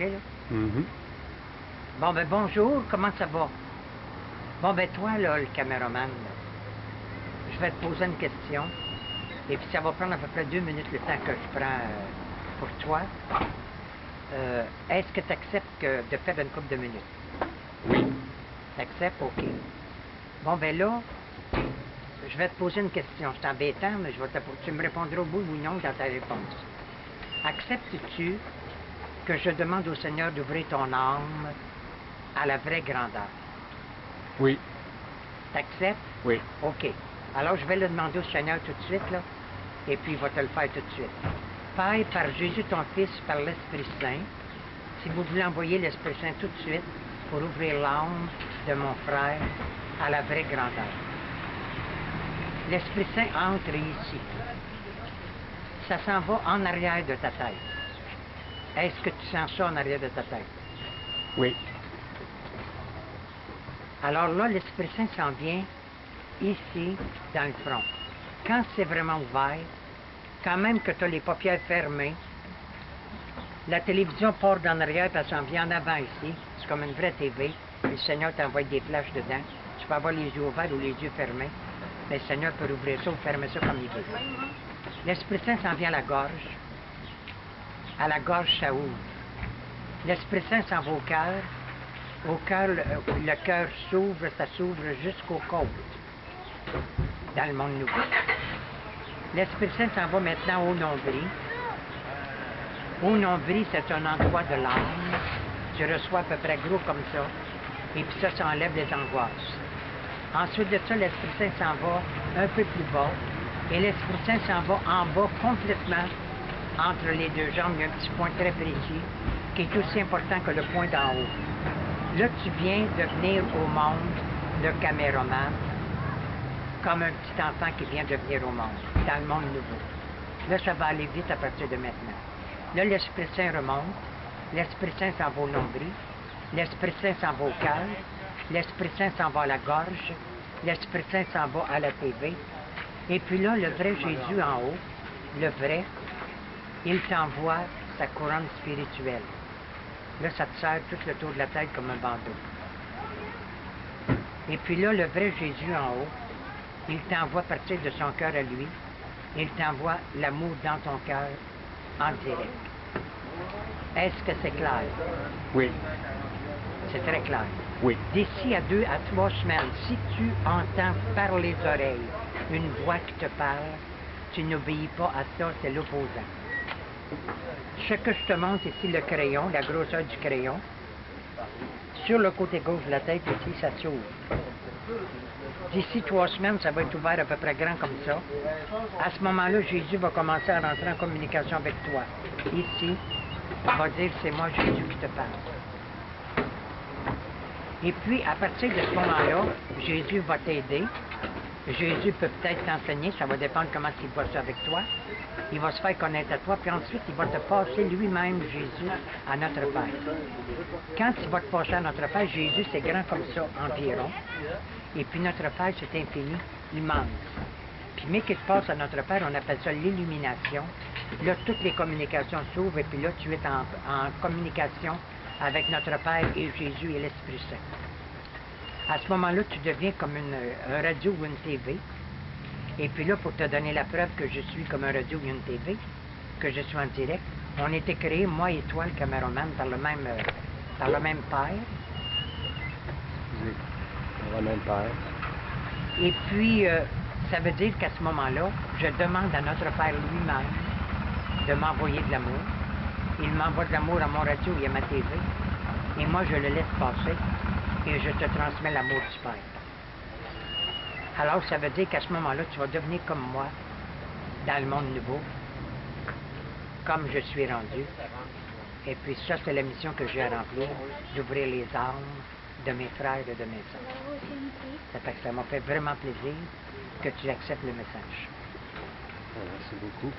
là? Mhm. Bon, ben bonjour, comment ça va? Bon, ben toi, là, le caméraman, là, je vais te poser une question. Et puis ça va prendre à peu près 2 minutes le temps que je prends pour toi. Est-ce que tu acceptes de faire une couple de minutes? Oui. Tu acceptes? OK. Bon, ben là, je vais te poser une question. C'est embêtant, mais tu me répondras au bout ou non dans ta réponse. Acceptes-tu que je demande au Seigneur d'ouvrir ton âme à la vraie grandeur? Oui. T'acceptes? Oui. OK. Alors, je vais le demander au Seigneur tout de suite, là, et puis il va te le faire tout de suite. Père, par Jésus ton Fils, par l'Esprit Saint, si vous voulez envoyer l'Esprit Saint tout de suite pour ouvrir l'âme de mon frère à la vraie grandeur. L'Esprit Saint entre ici. Ça s'en va en arrière de ta tête. Est-ce que tu sens ça en arrière de ta tête? Oui. Alors là, l'Esprit Saint s'en vient ici, dans le front. Quand c'est vraiment ouvert, quand même que tu as les paupières fermées, la télévision part d'en arrière, puis elle s'en vient en avant ici. C'est comme une vraie TV. Le Seigneur t'envoie des flashs dedans. Tu peux avoir les yeux ouverts ou les yeux fermés. Mais le Seigneur peut ouvrir ça ou fermer ça comme il veut. L'Esprit Saint s'en vient à la gorge. À la gorge, ça ouvre. L'Esprit Saint s'en va au cœur. Au cœur, le cœur s'ouvre, ça s'ouvre jusqu'aux côtes. Dans le monde nouveau. L'Esprit Saint s'en va maintenant au nombril. Au nombril, c'est un endroit de l'âme. Tu reçois à peu près gros comme ça. Et puis ça enlève les angoisses. Ensuite de ça, l'Esprit Saint s'en va un peu plus bas. Et l'Esprit Saint s'en va en bas complètement. Entre les deux jambes, il y a un petit point très précis qui est aussi important que le point d'en haut. Là, tu viens de venir au monde, le caméraman, comme un petit enfant qui vient de venir au monde, dans le monde nouveau. Là, ça va aller vite à partir de maintenant. Là, l'Esprit Saint remonte, l'Esprit Saint s'en va au nombril, l'Esprit Saint s'en va au cœur, l'Esprit Saint s'en va à la gorge, l'Esprit Saint s'en va à la TV. Et puis là, le vrai Jésus en haut, le vrai, il t'envoie sa couronne spirituelle. Là, ça te serre tout le tour de la tête comme un bandeau. Et puis là, le vrai Jésus en haut, il t'envoie partir de son cœur à lui. Il t'envoie l'amour dans ton cœur en direct. Est-ce que c'est clair? Oui. C'est très clair. Oui. D'ici à 2 à 3 semaines, si tu entends par les oreilles une voix qui te parle, tu n'obéis pas à ça, c'est l'opposant. Ce que je te montre ici, le crayon, la grosseur du crayon, sur le côté gauche de la tête, ici, ça s'ouvre. D'ici 3 semaines, ça va être ouvert à peu près grand comme ça. À ce moment-là, Jésus va commencer à rentrer en communication avec toi. Ici, il va dire, c'est moi Jésus qui te parle. Et puis, à partir de ce moment-là, Jésus va t'aider. Jésus peut peut-être t'enseigner, ça va dépendre comment il voit ça avec toi. Il va se faire connaître à toi, puis ensuite, il va te passer lui-même, Jésus, à notre Père. Quand il va te passer à notre Père, Jésus, c'est grand comme ça environ. Et puis notre Père, c'est infini, immense. Puis, mais qu'il te passe à notre Père, on appelle ça l'illumination. Là, toutes les communications s'ouvrent, et puis là, tu es en communication avec notre Père et Jésus et l'Esprit Saint. À ce moment-là, tu deviens comme un radio ou une TV. Et puis là, pour te donner la preuve que je suis comme un radio ou une TV, que je suis en direct, on était créés, moi et toi, le caméraman, par le même Père. Oui. Par le même Père. Et puis, ça veut dire qu'à ce moment-là, je demande à notre Père lui-même de m'envoyer de l'amour. Il m'envoie de l'amour à mon radio et à ma TV. Et moi, je le laisse passer et je te transmets l'amour du Père. Alors, ça veut dire qu'à ce moment-là, tu vas devenir comme moi, dans le monde nouveau, comme je suis rendu. Et puis ça, c'est la mission que j'ai à remplir, d'ouvrir les âmes de mes frères et de mes sœurs. Ça fait que ça m'a fait vraiment plaisir que tu acceptes le message. Merci beaucoup.